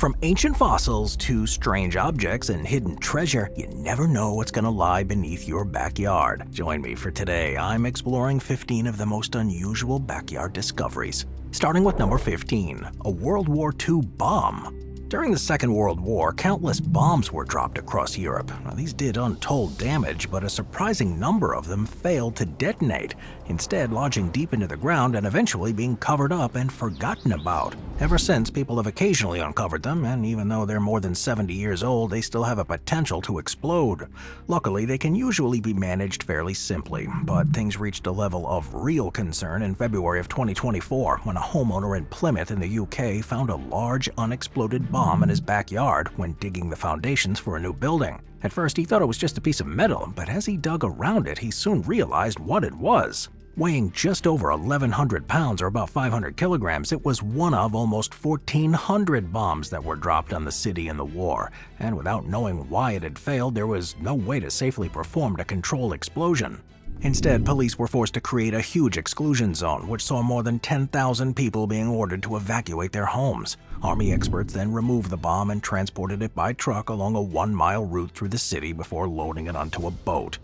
From ancient fossils to strange objects and hidden treasure, you never know what's gonna lie beneath your backyard. Join me for today. I'm exploring 15 of the most unusual backyard discoveries. Starting with number 15, a World War II bomb. During the Second World War, countless bombs were dropped across Europe. Now, these did untold damage, but a surprising number of them failed to detonate, instead lodging deep into the ground and eventually being covered up and forgotten about. Ever since, people have occasionally uncovered them, and even though they're more than 70 years old, they still have a potential to explode. Luckily, they can usually be managed fairly simply, but things reached a level of real concern in February of 2024 when a homeowner in Plymouth in the UK found a large unexploded bomb in his backyard when digging the foundations for a new building. At first, he thought it was just a piece of metal, but as he dug around it, he soon realized what it was. Weighing just over 1,100 pounds or about 500 kilograms, it was one of almost 1,400 bombs that were dropped on the city in the war. And without knowing why it had failed, there was no way to safely perform a controlled explosion. Instead, police were forced to create a huge exclusion zone, which saw more than 10,000 people being ordered to evacuate their homes. Army experts then removed the bomb and transported it by truck along a 1-mile route through the city before loading it onto a boat.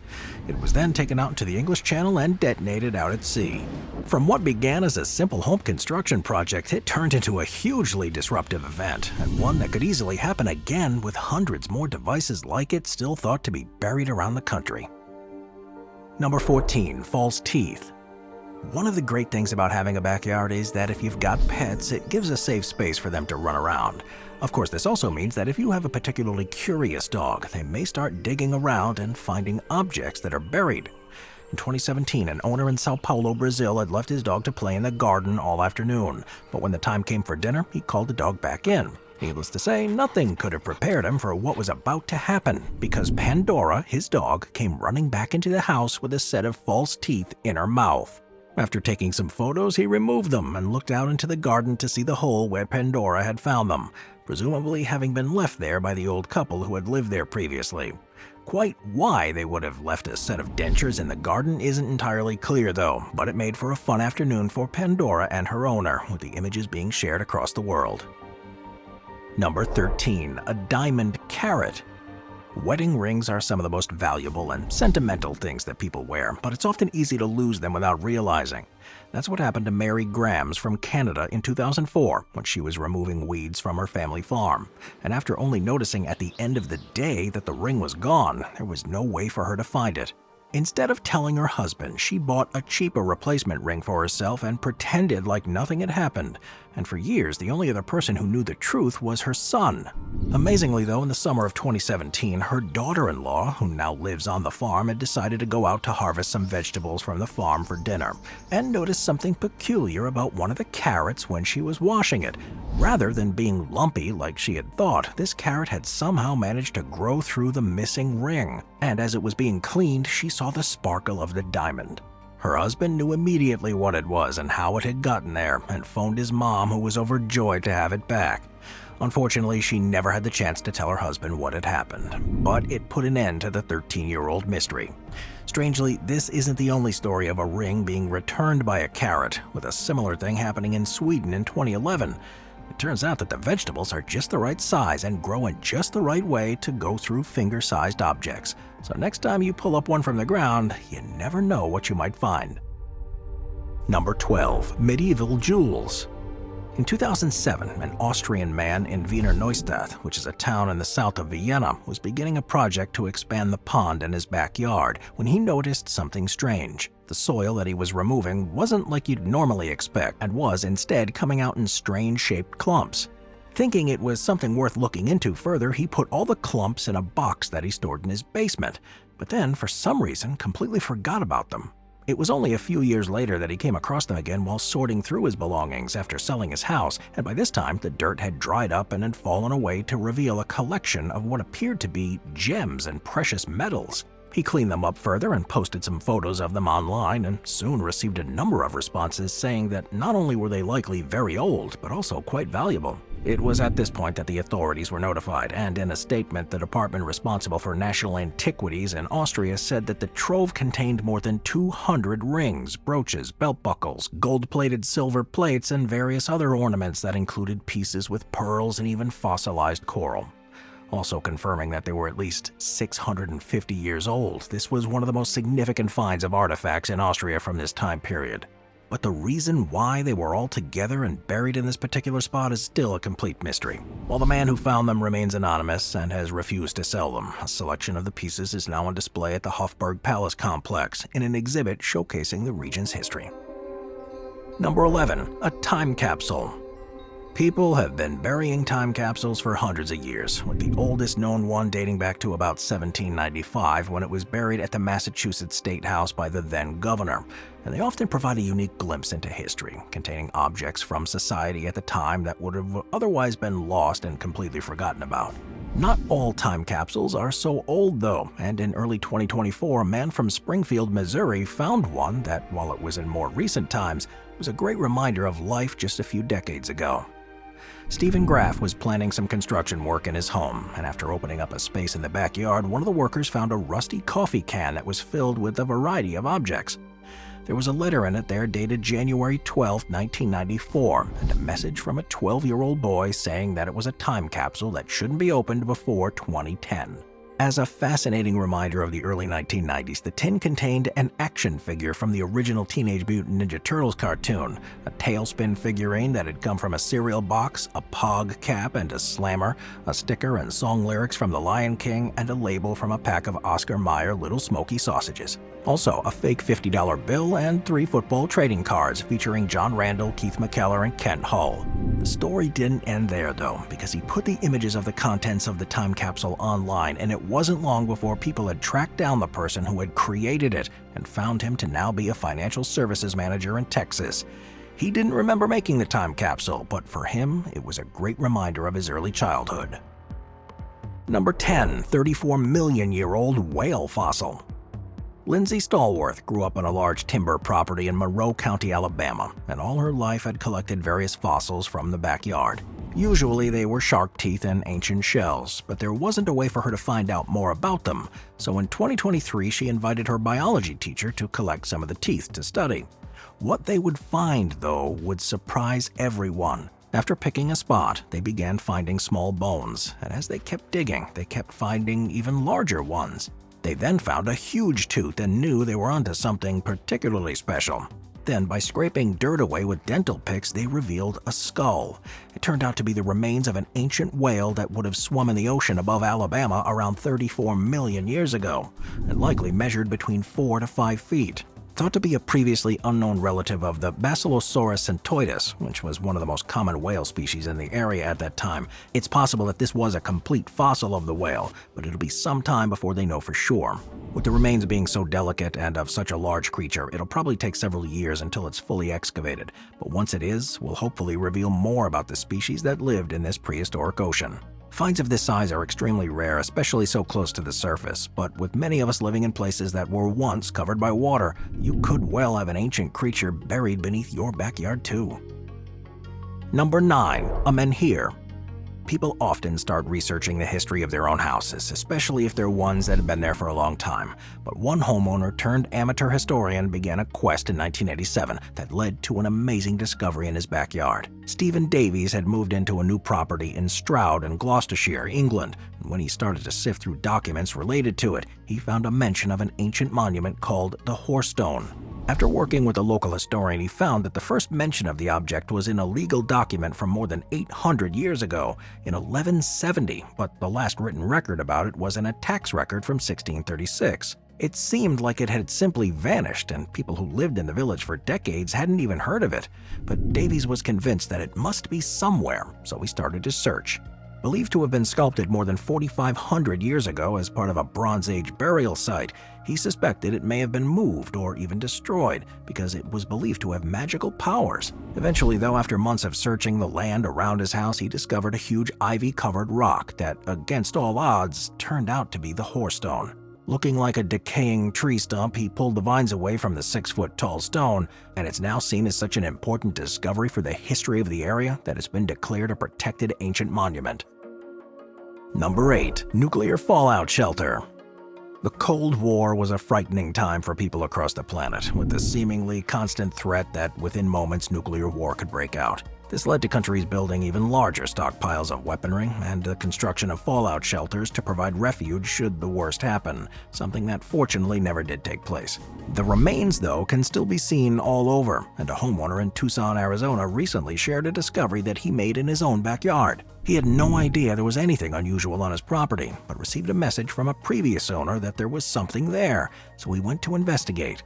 It was then taken out into the English Channel and detonated out at sea. From what began as a simple home construction project, it turned into a hugely disruptive event, and one that could easily happen again with hundreds more devices like it still thought to be buried around the country. Number 14, false teeth. One of the great things about having a backyard is that if you've got pets, it gives a safe space for them to run around. Of course, this also means that if you have a particularly curious dog, they may start digging around and finding objects that are buried. In 2017, an owner in Sao Paulo, Brazil had left his dog to play in the garden all afternoon, but when the time came for dinner, he called the dog back in. Needless to say, nothing could have prepared him for what was about to happen, because Pandora, his dog, came running back into the house with a set of false teeth in her mouth. After taking some photos, he removed them and looked out into the garden to see the hole where Pandora had found them, presumably having been left there by the old couple who had lived there previously. Quite why they would have left a set of dentures in the garden isn't entirely clear though, but it made for a fun afternoon for Pandora and her owner, with the images being shared across the world. Number 13, a diamond carrot. Wedding rings are some of the most valuable and sentimental things that people wear, but it's often easy to lose them without realizing. That's what happened to Mary Grams from Canada in 2004 when she was removing weeds from her family farm. And after only noticing at the end of the day that the ring was gone, there was no way for her to find it. Instead of telling her husband, she bought a cheaper replacement ring for herself and pretended like nothing had happened. And for years, the only other person who knew the truth was her son. Amazingly though, in the summer of 2017, her daughter-in-law, who now lives on the farm, had decided to go out to harvest some vegetables from the farm for dinner, and noticed something peculiar about one of the carrots when she was washing it. Rather than being lumpy like she had thought, this carrot had somehow managed to grow through the missing ring, and as it was being cleaned, she saw the sparkle of the diamond. Her husband knew immediately what it was and how it had gotten there, and phoned his mom, who was overjoyed to have it back. Unfortunately, she never had the chance to tell her husband what had happened, but it put an end to the 13-year-old mystery. Strangely, this isn't the only story of a ring being returned by a carrot, with a similar thing happening in Sweden in 2011. It turns out that the vegetables are just the right size and grow in just the right way to go through finger-sized objects. So next time you pull up one from the ground, you never know what you might find. Number 12. Medieval jewels. In 2007, an Austrian man in Wiener Neustadt, which is a town in the south of Vienna, was beginning a project to expand the pond in his backyard when he noticed something strange. The soil that he was removing wasn't like you'd normally expect and was instead coming out in strange-shaped clumps. Thinking it was something worth looking into further, he put all the clumps in a box that he stored in his basement, but then, for some reason, completely forgot about them. It was only a few years later that he came across them again while sorting through his belongings after selling his house, and by this time the dirt had dried up and had fallen away to reveal a collection of what appeared to be gems and precious metals. He cleaned them up further and posted some photos of them online, and soon received a number of responses saying that not only were they likely very old, but also quite valuable. It was at this point that the authorities were notified, and in a statement, the department responsible for national antiquities in Austria said that the trove contained more than 200 rings, brooches, belt buckles, gold-plated silver plates, and various other ornaments that included pieces with pearls and even fossilized coral. Also confirming that they were at least 650 years old. This was one of the most significant finds of artifacts in Austria from this time period. But the reason why they were all together and buried in this particular spot is still a complete mystery. While the man who found them remains anonymous and has refused to sell them, a selection of the pieces is now on display at the Hofburg Palace complex in an exhibit showcasing the region's history. Number 11. A time capsule. People have been burying time capsules for hundreds of years, with the oldest known one dating back to about 1795 when it was buried at the Massachusetts State House by the then governor. And they often provide a unique glimpse into history, containing objects from society at the time that would have otherwise been lost and completely forgotten about. Not all time capsules are so old though, and in early 2024, a man from Springfield, Missouri found one that, while it was in more recent times, was a great reminder of life just a few decades ago. Stephen Graff was planning some construction work in his home, and after opening up a space in the backyard, one of the workers found a rusty coffee can that was filled with a variety of objects. There was a letter in it there dated January 12, 1994, and a message from a 12-year-old boy saying that it was a time capsule that shouldn't be opened before 2010. As a fascinating reminder of the early 1990s, the tin contained an action figure from the original Teenage Mutant Ninja Turtles cartoon, a tailspin figurine that had come from a cereal box, a Pog cap and a slammer, a sticker and song lyrics from The Lion King, and a label from a pack of Oscar Mayer Little Smoky sausages. Also, a fake $50 bill and 3 football trading cards featuring John Randall, Keith McKellar, and Kent Hull. The story didn't end there, though, because he put the images of the contents of the time capsule online, and it wasn't long before people had tracked down the person who had created it and found him to now be a financial services manager in Texas. He didn't remember making the time capsule, but for him, it was a great reminder of his early childhood. Number 10. 34-million-year-old whale fossil. Lindsay Stallworth grew up on a large timber property in Monroe County, Alabama, and all her life had collected various fossils from the backyard. Usually they were shark teeth and ancient shells, but there wasn't a way for her to find out more about them, so in 2023 she invited her biology teacher to collect some of the teeth to study. What they would find, though, would surprise everyone. After picking a spot, they began finding small bones, and as they kept digging, they kept finding even larger ones. They then found a huge tooth and knew they were onto something particularly special. Then, by scraping dirt away with dental picks, they revealed a skull. It turned out to be the remains of an ancient whale that would have swum in the ocean above Alabama around 34 million years ago, and likely measured between 4 to 5 feet. Thought to be a previously unknown relative of the Basilosaurus centoidus, which was one of the most common whale species in the area at that time. It's possible that this was a complete fossil of the whale, but it'll be some time before they know for sure. With the remains being so delicate and of such a large creature, it'll probably take several years until it's fully excavated, but once it is, we'll hopefully reveal more about the species that lived in this prehistoric ocean. Finds of this size are extremely rare, especially so close to the surface, but with many of us living in places that were once covered by water, you could well have an ancient creature buried beneath your backyard too. Number 9. A menhir. People often start researching the history of their own houses, especially if they're ones that have been there for a long time. But one homeowner turned amateur historian began a quest in 1987 that led to an amazing discovery in his backyard. Stephen Davies had moved into a new property in Stroud in Gloucestershire, England, and when he started to sift through documents related to it, he found a mention of an ancient monument called the Hor Stone. After working with a local historian, he found that the first mention of the object was in a legal document from more than 800 years ago, in 1170, but the last written record about it was in a tax record from 1636. It seemed like it had simply vanished, and people who lived in the village for decades hadn't even heard of it. But Davies was convinced that it must be somewhere, so he started to search. Believed to have been sculpted more than 4,500 years ago as part of a Bronze Age burial site, he suspected it may have been moved or even destroyed because it was believed to have magical powers. Eventually, though, after months of searching the land around his house, he discovered a huge ivy-covered rock that, against all odds, turned out to be the Hor Stone. Looking like a decaying tree stump, he pulled the vines away from the 6-foot-tall stone, and it's now seen as such an important discovery for the history of the area that it's been declared a protected ancient monument. Number 8. Nuclear Fallout Shelter. The Cold War was a frightening time for people across the planet, with the seemingly constant threat that within moments nuclear war could break out. This led to countries building even larger stockpiles of weaponry and the construction of fallout shelters to provide refuge should the worst happen, something that fortunately never did take place. The remains, though, can still be seen all over, and a homeowner in Tucson, Arizona recently shared a discovery that he made in his own backyard. He had no idea there was anything unusual on his property, but received a message from a previous owner that there was something there, so he went to investigate.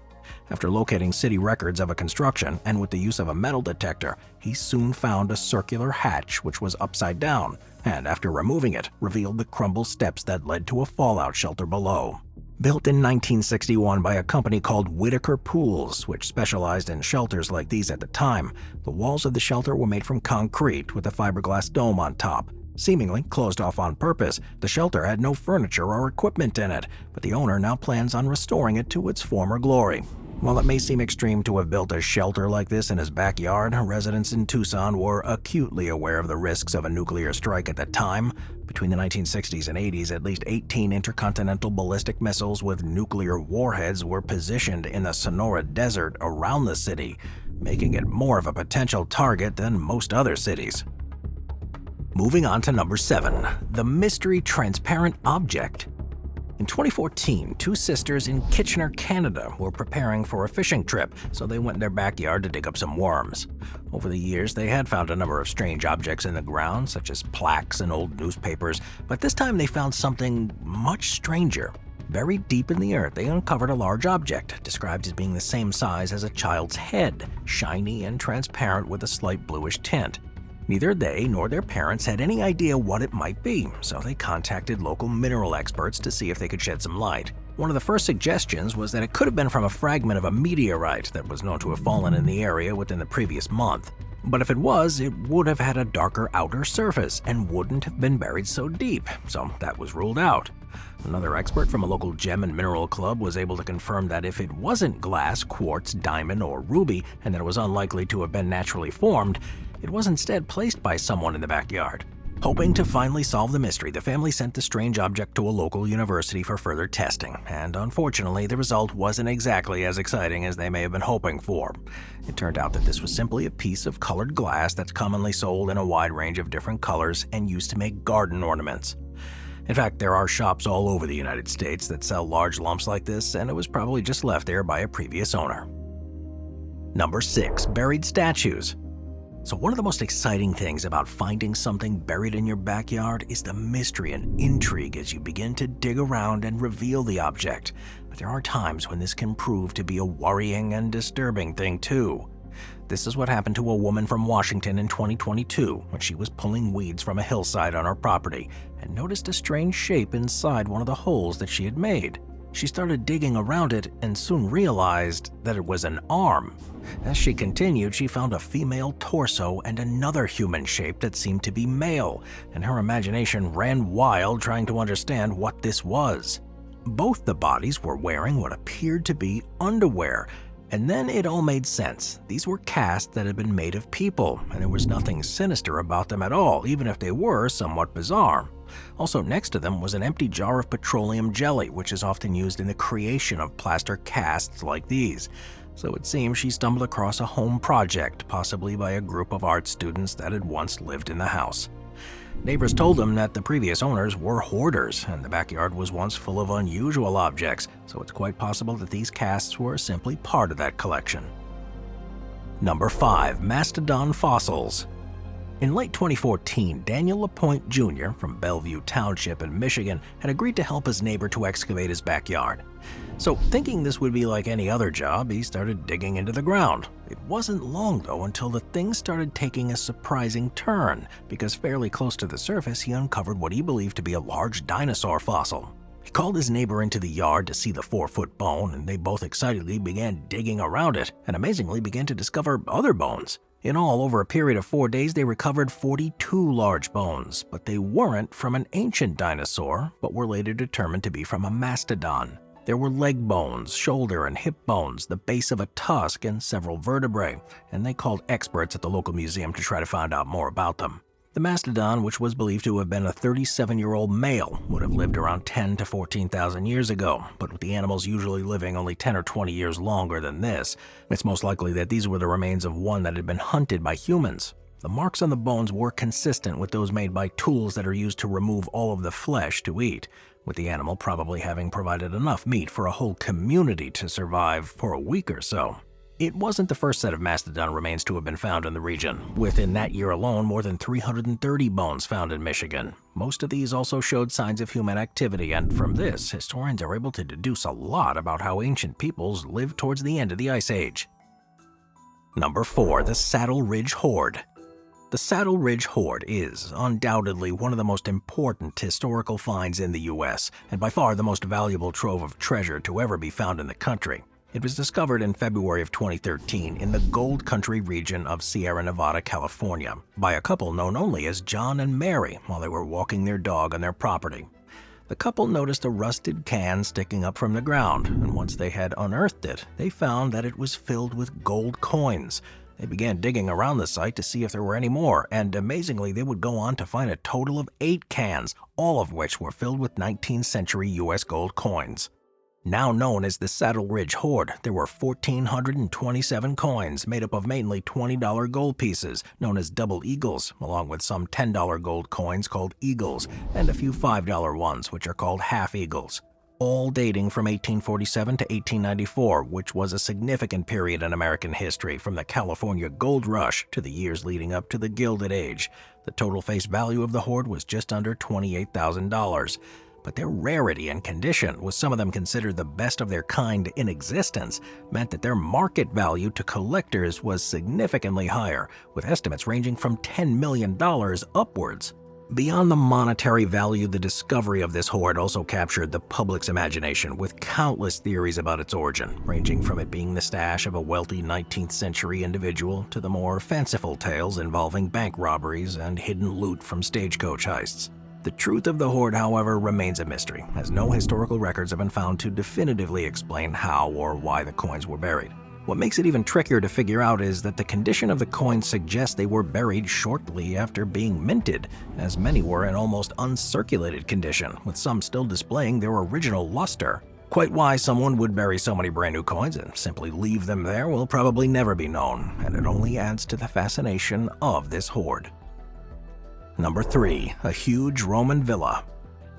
After locating city records of a construction and with the use of a metal detector, he soon found a circular hatch which was upside down, and after removing it, revealed the crumbled steps that led to a fallout shelter below. Built in 1961 by a company called Whitaker Pools, which specialized in shelters like these at the time, the walls of the shelter were made from concrete with a fiberglass dome on top. Seemingly closed off on purpose, the shelter had no furniture or equipment in it, but the owner now plans on restoring it to its former glory. While it may seem extreme to have built a shelter like this in his backyard, residents in Tucson were acutely aware of the risks of a nuclear strike at the time. Between the 1960s and 80s, at least 18 intercontinental ballistic missiles with nuclear warheads were positioned in the Sonora Desert around the city, making it more of a potential target than most other cities. Moving on to number 7, the mystery transparent object. In 2014, 2 sisters in Kitchener, Canada were preparing for a fishing trip, so they went in their backyard to dig up some worms. Over the years, they had found a number of strange objects in the ground, such as plaques and old newspapers, but this time they found something much stranger. Buried deep in the earth, they uncovered a large object, described as being the same size as a child's head, shiny and transparent with a slight bluish tint. Neither they nor their parents had any idea what it might be, so they contacted local mineral experts to see if they could shed some light. One of the first suggestions was that it could have been from a fragment of a meteorite that was known to have fallen in the area within the previous month. But if it was, it would have had a darker outer surface and wouldn't have been buried so deep, so that was ruled out. Another expert from a local gem and mineral club was able to confirm that if it wasn't glass, quartz, diamond, or ruby, and that it was unlikely to have been naturally formed, it was instead placed by someone in the backyard. Hoping to finally solve the mystery, the family sent the strange object to a local university for further testing, and unfortunately, the result wasn't exactly as exciting as they may have been hoping for. It turned out that this was simply a piece of colored glass that's commonly sold in a wide range of different colors and used to make garden ornaments. In fact, there are shops all over the United States that sell large lumps like this, and it was probably just left there by a previous owner. Number 6. Buried statues. So one of the most exciting things about finding something buried in your backyard is the mystery and intrigue as you begin to dig around and reveal the object. But there are times when this can prove to be a worrying and disturbing thing too. This is what happened to a woman from Washington in 2022 when she was pulling weeds from a hillside on her property and noticed a strange shape inside one of the holes that she had made. She started digging around it and soon realized that it was an arm. As she continued, she found a female torso and another human shape that seemed to be male, and her imagination ran wild trying to understand what this was. Both the bodies were wearing what appeared to be underwear, and then it all made sense. These were casts that had been made of people, and there was nothing sinister about them at all, even if they were somewhat bizarre. Also next to them was an empty jar of petroleum jelly, which is often used in the creation of plaster casts like these. So it seems she stumbled across a home project, possibly by a group of art students that had once lived in the house. Neighbors told them that the previous owners were hoarders, and the backyard was once full of unusual objects, so it's quite possible that these casts were simply part of that collection. Number 5. Mastadon fossils. In late 2014, Daniel LaPointe Jr. from Bellevue Township in Michigan had agreed to help his neighbor to excavate his backyard. So, thinking this would be like any other job, he started digging into the ground. It wasn't long, though, until the thing started taking a surprising turn, because fairly close to the surface, he uncovered what he believed to be a large dinosaur fossil. He called his neighbor into the yard to see the 4-foot bone, and they both excitedly began digging around it, and amazingly began to discover other bones. In all, over a period of 4 days, they recovered 42 large bones, but they weren't from an ancient dinosaur, but were later determined to be from a mastodon. There were leg bones, shoulder and hip bones, the base of a tusk, and several vertebrae, and they called experts at the local museum to try to find out more about them. The mastodon, which was believed to have been a 37-year-old male, would have lived around 10 to 14,000 years ago, but with the animals usually living only 10 or 20 years longer than this, it's most likely that these were the remains of one that had been hunted by humans. The marks on the bones were consistent with those made by tools that are used to remove all of the flesh to eat, with the animal probably having provided enough meat for a whole community to survive for a week or so. It wasn't the first set of mastodon remains to have been found in the region. Within that year alone, more than 330 bones found in Michigan. Most of these also showed signs of human activity, and from this, historians are able to deduce a lot about how ancient peoples lived towards the end of the Ice Age. Number 4. The Saddle Ridge Horde. The Saddle Ridge Horde is undoubtedly one of the most important historical finds in the U.S., and by far the most valuable trove of treasure to ever be found in the country. It was discovered in February of 2013 in the Gold Country region of Sierra Nevada, California, by a couple known only as John and Mary while they were walking their dog on their property. The couple noticed a rusted can sticking up from the ground, and once they had unearthed it, they found that it was filled with gold coins. They began digging around the site to see if there were any more, and amazingly, they would go on to find a total of 8 cans, all of which were filled with 19th century U.S. gold coins. Now known as the Saddle Ridge Horde, there were 1,427 coins made up of mainly $20 gold pieces, known as double eagles, along with some $10 gold coins called eagles, and a few $5 ones, which are called half eagles. All dating from 1847 to 1894, which was a significant period in American history from the California Gold Rush to the years leading up to the Gilded Age. The total face value of the hoard was just under $28,000. But their rarity and condition, with some of them considered the best of their kind in existence, meant that their market value to collectors was significantly higher, with estimates ranging from $10 million upwards. Beyond the monetary value, the discovery of this hoard also captured the public's imagination with countless theories about its origin, ranging from it being the stash of a wealthy 19th century individual to the more fanciful tales involving bank robberies and hidden loot from stagecoach heists. The truth of the hoard, however, remains a mystery, as no historical records have been found to definitively explain how or why the coins were buried. What makes it even trickier to figure out is that the condition of the coins suggests they were buried shortly after being minted, as many were in almost uncirculated condition, with some still displaying their original luster. Quite why someone would bury so many brand new coins and simply leave them there will probably never be known, and it only adds to the fascination of this hoard. Number 3. A huge Roman villa.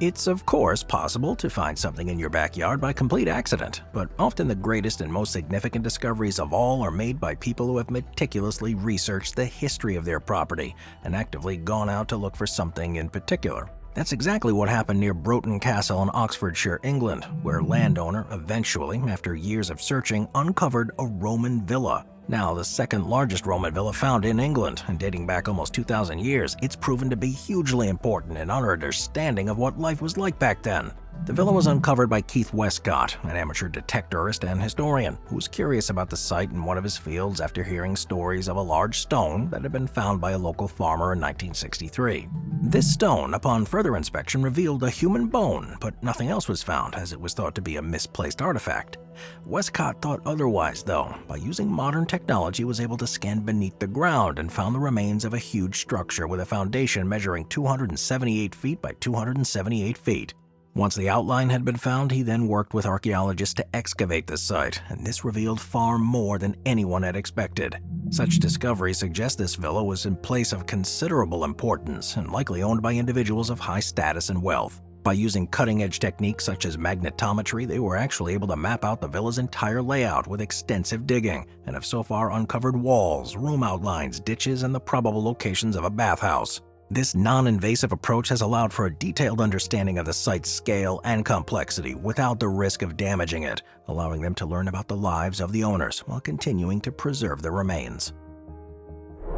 It's of course possible to find something in your backyard by complete accident, but often the greatest and most significant discoveries of all are made by people who have meticulously researched the history of their property and actively gone out to look for something in particular. That's exactly what happened near Broughton Castle in Oxfordshire, England, where a landowner eventually, after years of searching, uncovered a Roman villa. Now the second largest Roman villa found in England, and dating back almost 2,000 years, it's proven to be hugely important in our understanding of what life was like back then. The villa was uncovered by Keith Westcott, an amateur detectorist and historian, who was curious about the site in one of his fields after hearing stories of a large stone that had been found by a local farmer in 1963. This stone, upon further inspection, revealed a human bone, but nothing else was found, as it was thought to be a misplaced artifact. Westcott thought otherwise, though. By using modern technology, was able to scan beneath the ground and found the remains of a huge structure with a foundation measuring 278 feet by 278 feet. Once the outline had been found, he then worked with archaeologists to excavate the site, and this revealed far more than anyone had expected. Such discoveries suggest this villa was in place of considerable importance and likely owned by individuals of high status and wealth. By using cutting-edge techniques such as magnetometry, they were actually able to map out the villa's entire layout with extensive digging, and have so far uncovered walls, room outlines, ditches, and the probable locations of a bathhouse. This non-invasive approach has allowed for a detailed understanding of the site's scale and complexity without the risk of damaging it, allowing them to learn about the lives of the owners while continuing to preserve the remains.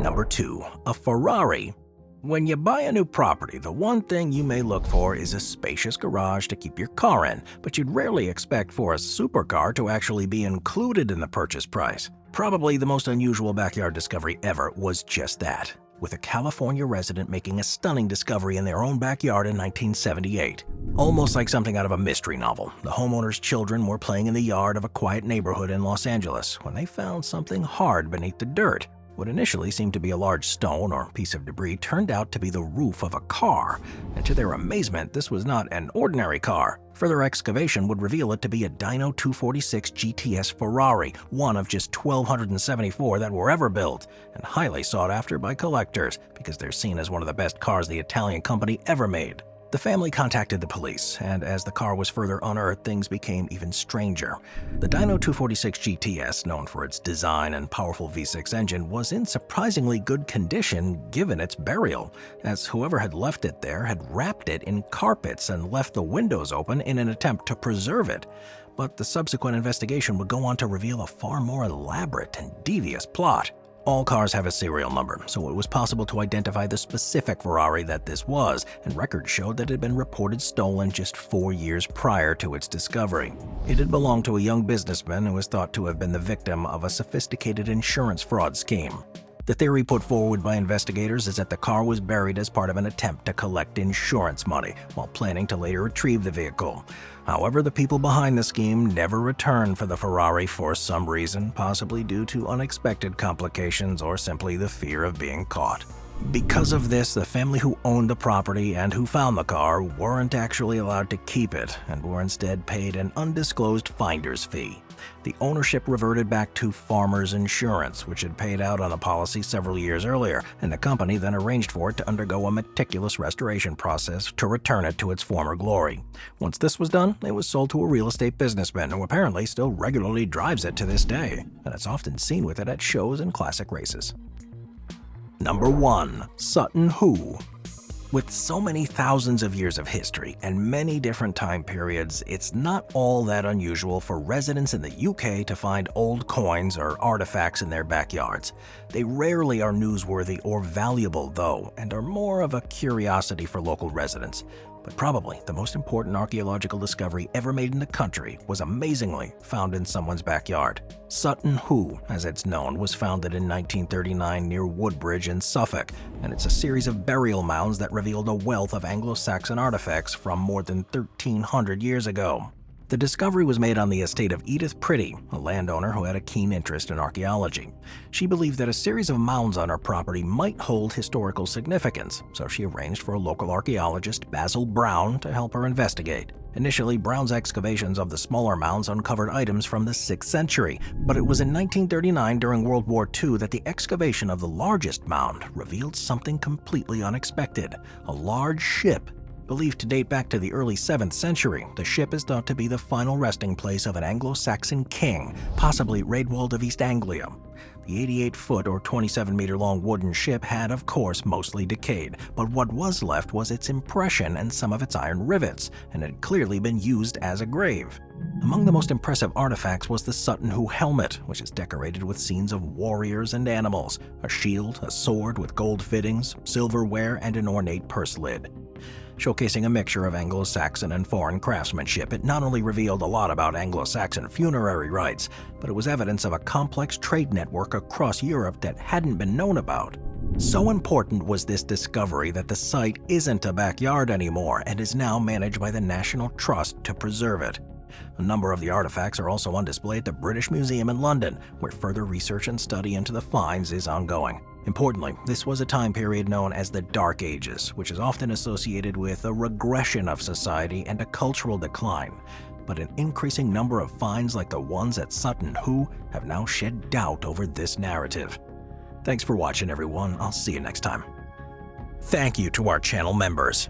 Number 2. A Ferrari. When you buy a new property, the one thing you may look for is a spacious garage to keep your car in, but you'd rarely expect for a supercar to actually be included in the purchase price. Probably the most unusual backyard discovery ever was just that, with a California resident making a stunning discovery in their own backyard in 1978. Almost like something out of a mystery novel, the homeowner's children were playing in the yard of a quiet neighborhood in Los Angeles when they found something hard beneath the dirt. What initially seemed to be a large stone or piece of debris turned out to be the roof of a car, and to their amazement, this was not an ordinary car. Further excavation would reveal it to be a Dyno 246 GTS Ferrari, one of just 1,274 that were ever built, and highly sought after by collectors because they're seen as one of the best cars the Italian company ever made. The family contacted the police, and as the car was further unearthed, things became even stranger. The Dyno 246 GTS, known for its design and powerful V6 engine, was in surprisingly good condition given its burial, as whoever had left it there had wrapped it in carpets and left the windows open in an attempt to preserve it. But the subsequent investigation would go on to reveal a far more elaborate and devious plot. All cars have a serial number, so it was possible to identify the specific Ferrari that this was, and records showed that it had been reported stolen just 4 years prior to its discovery. It had belonged to a young businessman who was thought to have been the victim of a sophisticated insurance fraud scheme. The theory put forward by investigators is that the car was buried as part of an attempt to collect insurance money while planning to later retrieve the vehicle. However, the people behind the scheme never returned for the Ferrari for some reason, possibly due to unexpected complications or simply the fear of being caught. Because of this, the family who owned the property and who found the car weren't actually allowed to keep it and were instead paid an undisclosed finder's fee. The ownership reverted back to Farmers Insurance, which had paid out on the policy several years earlier, and the company then arranged for it to undergo a meticulous restoration process to return it to its former glory. Once this was done, it was sold to a real estate businessman who apparently still regularly drives it to this day, and is often seen with it at shows and classic races. Number 1. Sutton Who. With so many thousands of years of history and many different time periods, it's not all that unusual for residents in the UK to find old coins or artifacts in their backyards. They rarely are newsworthy or valuable, though, and are more of a curiosity for local residents. But probably the most important archaeological discovery ever made in the country was amazingly found in someone's backyard. Sutton Who, as it's known, was founded in 1939 near Woodbridge in Suffolk, and it's a series of burial mounds that revealed a wealth of Anglo-Saxon artifacts from more than 1,300 years ago. The discovery was made on the estate of Edith Pretty, a landowner who had a keen interest in archaeology. She believed that a series of mounds on her property might hold historical significance, so she arranged for a local archaeologist, Basil Brown, to help her investigate. Initially, Brown's excavations of the smaller mounds uncovered items from the 6th century, but it was in 1939 during World War II that the excavation of the largest mound revealed something completely unexpected: a large ship. Believed to date back to the early 7th century, the ship is thought to be the final resting place of an Anglo-Saxon king, possibly Raedwald of East Anglia. The 88-foot or 27-meter-long wooden ship had, of course, mostly decayed, but what was left was its impression and some of its iron rivets, and had clearly been used as a grave. Among the most impressive artifacts was the Sutton Who helmet, which is decorated with scenes of warriors and animals, a shield, a sword with gold fittings, silverware, and an ornate purse lid. Showcasing a mixture of Anglo-Saxon and foreign craftsmanship, it not only revealed a lot about Anglo-Saxon funerary rites, but it was evidence of a complex trade network across Europe that hadn't been known about. So important was this discovery that the site isn't a backyard anymore and is now managed by the National Trust to preserve it. A number of the artifacts are also on display at the British Museum in London, where further research and study into the finds is ongoing. Importantly, this was a time period known as the Dark Ages, which is often associated with a regression of society and a cultural decline. But an increasing number of finds like the ones at Sutton Who have now shed doubt over this narrative. Thanks for watching, everyone. I'll see you next time. Thank you to our channel members.